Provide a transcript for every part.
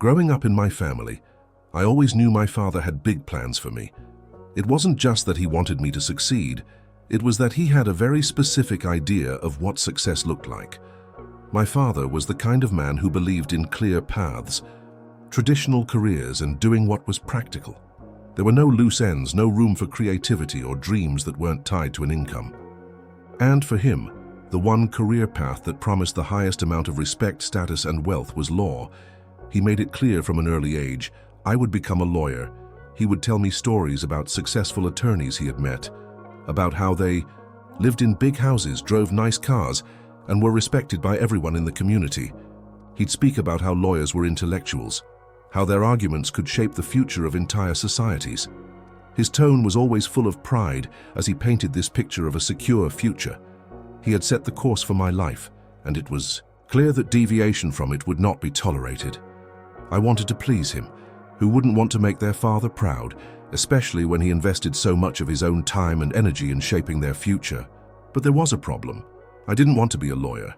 Growing up in my family, I always knew my father had big plans for me. It wasn't just that he wanted me to succeed, it was that he had a very specific idea of what success looked like. My father was the kind of man who believed in clear paths, traditional careers, and doing what was practical. There were no loose ends, no room for creativity or dreams that weren't tied to an income. And for him, the one career path that promised the highest amount of respect, status, and wealth was law. He made it clear from an early age, I would become a lawyer. He would tell me stories about successful attorneys he had met, about how they lived in big houses, drove nice cars, and were respected by everyone in the community. He'd speak about how lawyers were intellectuals, how their arguments could shape the future of entire societies. His tone was always full of pride as he painted this picture of a secure future. He had set the course for my life, and it was clear that deviation from it would not be tolerated. I wanted to please him. Who wouldn't want to make their father proud, especially when he invested so much of his own time and energy in shaping their future? But there was a problem. I didn't want to be a lawyer.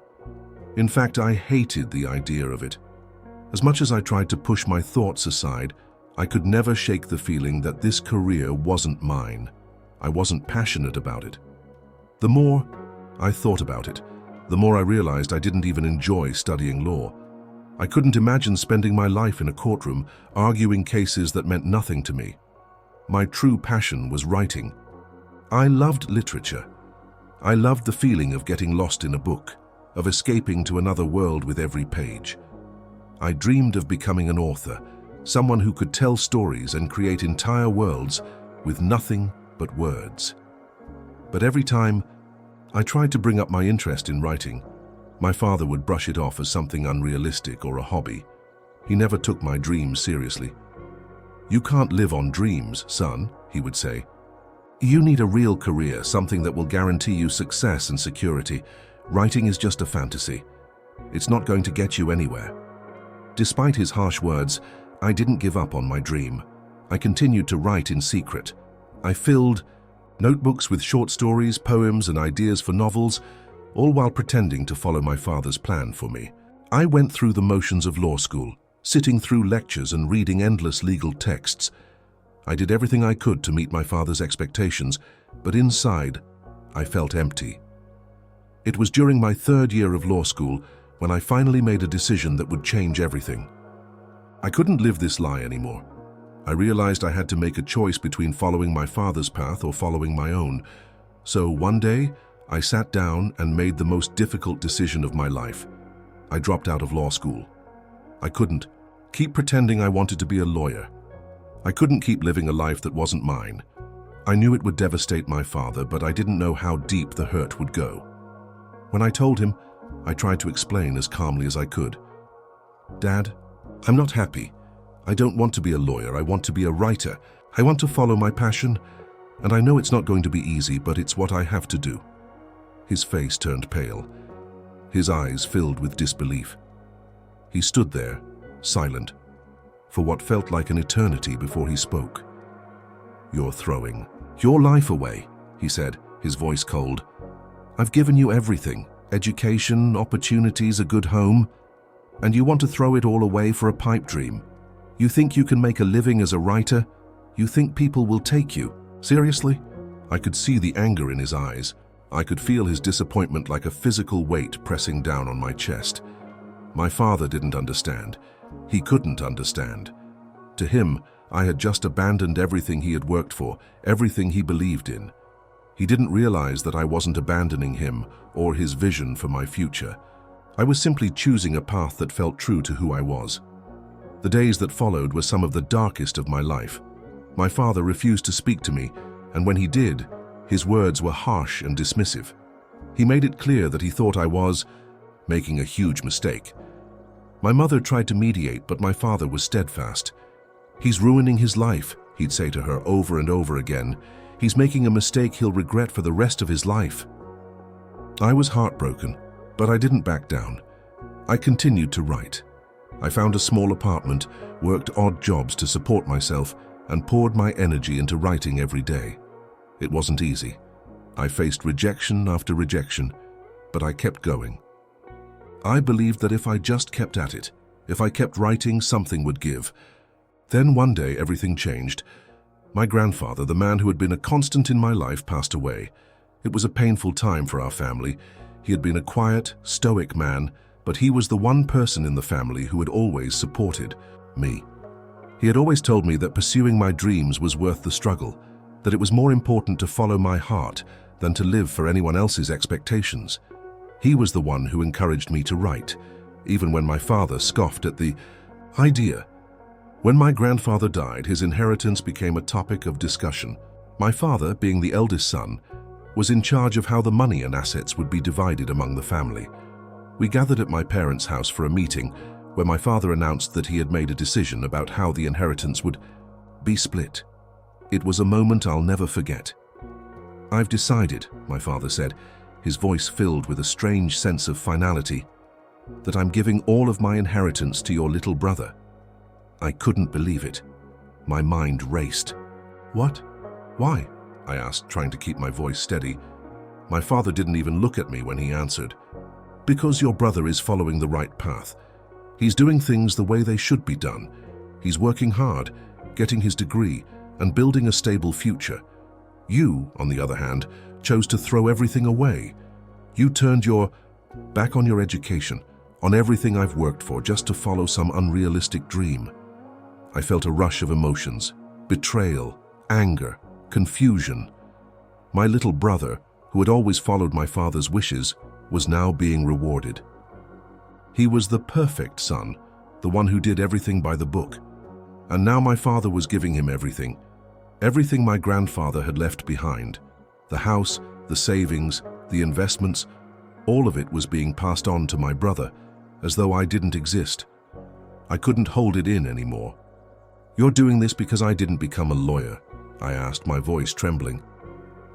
In fact, I hated the idea of it. As much as I tried to push my thoughts aside, I could never shake the feeling that this career wasn't mine. I wasn't passionate about it. The more I thought about it, the more I realized I didn't even enjoy studying law. I couldn't imagine spending my life in a courtroom arguing cases that meant nothing to me. My true passion was writing. I loved literature. I loved the feeling of getting lost in a book, of escaping to another world with every page. I dreamed of becoming an author, someone who could tell stories and create entire worlds with nothing but words. But every time I tried to bring up my interest in writing, my father would brush it off as something unrealistic or a hobby. He never took my dreams seriously. "You can't live on dreams, son," he would say. "You need a real career, something that will guarantee you success and security. Writing is just a fantasy. It's not going to get you anywhere." Despite his harsh words, I didn't give up on my dream. I continued to write in secret. I filled notebooks with short stories, poems, and ideas for novels, all while pretending to follow my father's plan for me. I went through the motions of law school, sitting through lectures and reading endless legal texts. I did everything I could to meet my father's expectations, but inside, I felt empty. It was during my third year of law school when I finally made a decision that would change everything. I couldn't live this lie anymore. I realized I had to make a choice between following my father's path or following my own. So one day, I sat down and made the most difficult decision of my life. I dropped out of law school. I couldn't keep pretending I wanted to be a lawyer. I couldn't keep living a life that wasn't mine. I knew it would devastate my father, but I didn't know how deep the hurt would go. When I told him, I tried to explain as calmly as I could. "Dad, I'm not happy. I don't want to be a lawyer. I want to be a writer. I want to follow my passion, and I know it's not going to be easy, but it's what I have to do." His face turned pale. His eyes filled with disbelief. He stood there, silent, for what felt like an eternity before he spoke. "You're throwing your life away," he said, his voice cold. "I've given you everything, education, opportunities, a good home, and you want to throw it all away for a pipe dream. You think you can make a living as a writer? You think people will take you? Seriously?" I could see the anger in his eyes. I could feel his disappointment like a physical weight pressing down on my chest. My father didn't understand. He couldn't understand. To him, I had just abandoned everything he had worked for, everything he believed in. He didn't realize that I wasn't abandoning him or his vision for my future. I was simply choosing a path that felt true to who I was. The days that followed were some of the darkest of my life. My father refused to speak to me, and when he did, his words were harsh and dismissive. He made it clear that he thought I was making a huge mistake. My mother tried to mediate, but my father was steadfast. "He's ruining his life," he'd say to her over and over again. "He's making a mistake he'll regret for the rest of his life." I was heartbroken, but I didn't back down. I continued to write. I found a small apartment, worked odd jobs to support myself, and poured my energy into writing every day. It wasn't easy. I faced rejection after rejection, but I kept going. I believed that if I just kept at it, If I kept writing, something would give. Then one day, everything changed. My grandfather, the man who had been a constant in my life, passed away. It was a painful time for our family. He had been a quiet, stoic man, but he was the one person in the family who had always supported me. He had always told me that pursuing my dreams was worth the struggle, that it was more important to follow my heart than to live for anyone else's expectations. He was the one who encouraged me to write, even when my father scoffed at the idea. When my grandfather died, his inheritance became a topic of discussion. My father, being the eldest son, was in charge of how the money and assets would be divided among the family. We gathered at my parents' house for a meeting where my father announced that he had made a decision about how the inheritance would be split. It was a moment I'll never forget. "I've decided," my father said, his voice filled with a strange sense of finality, "that I'm giving all of my inheritance to your little brother." I couldn't believe it. My mind raced. "What? Why?" I asked, trying to keep my voice steady. My father didn't even look at me when he answered. "Because your brother is following the right path. He's doing things the way they should be done. He's working hard, getting his degree, and building a stable future. You, on the other hand, chose to throw everything away. You turned your back on your education, on everything I've worked for, just to follow some unrealistic dream." I felt a rush of emotions: betrayal, anger, confusion. My little brother, who had always followed my father's wishes, was now being rewarded. He was the perfect son, the one who did everything by the book. And now my father was giving him everything. Everything my grandfather had left behind. The house, the savings, the investments, all of it was being passed on to my brother, as though I didn't exist. I couldn't hold it in anymore. "You're doing this because I didn't become a lawyer?" I asked, my voice trembling.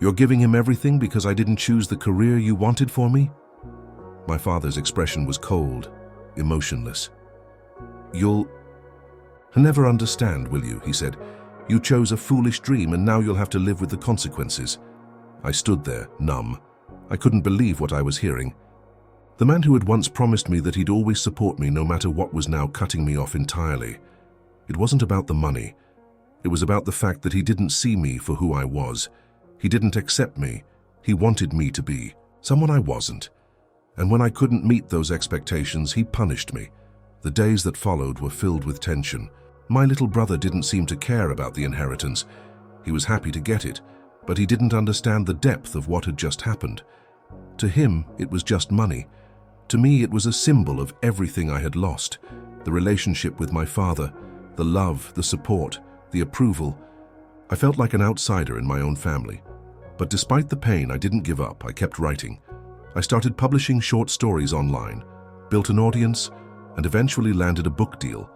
"You're giving him everything because I didn't choose the career you wanted for me?" My father's expression was cold, emotionless. "You'll never understand, will you?" he said. "You chose a foolish dream and now you'll have to live with the consequences." I stood there, numb. I couldn't believe what I was hearing. The man who had once promised me that he'd always support me no matter what was now cutting me off entirely. It wasn't about the money. It was about the fact that he didn't see me for who I was. He didn't accept me. He wanted me to be someone I wasn't. And when I couldn't meet those expectations, he punished me. The days that followed were filled with tension. My little brother didn't seem to care about the inheritance. He was happy to get it, but he didn't understand the depth of what had just happened. To him, it was just money. To me, it was a symbol of everything I had lost: the relationship with my father, the love, the support, the approval. I felt like an outsider in my own family. But despite the pain, I didn't give up. I kept writing. I started publishing short stories online, built an audience, and eventually landed a book deal.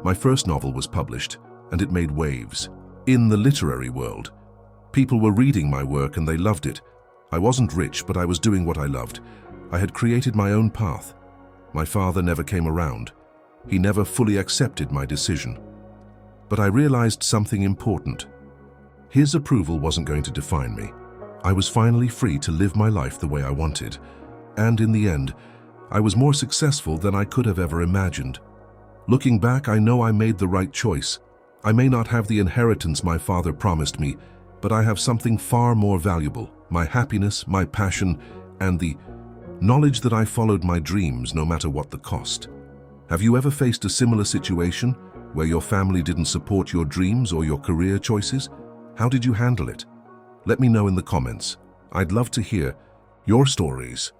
My first novel was published, and it made waves. In the literary world, people were reading my work and they loved it. I wasn't rich, but I was doing what I loved. I had created my own path. My father never came around. He never fully accepted my decision. But I realized something important. His approval wasn't going to define me. I was finally free to live my life the way I wanted. And in the end, I was more successful than I could have ever imagined. Looking back, I know I made the right choice. I may not have the inheritance my father promised me, but I have something far more valuable: my happiness, my passion, and the knowledge that I followed my dreams no matter what the cost. Have you ever faced a similar situation where your family didn't support your dreams or your career choices? How did you handle it? Let me know in the comments. I'd love to hear your stories.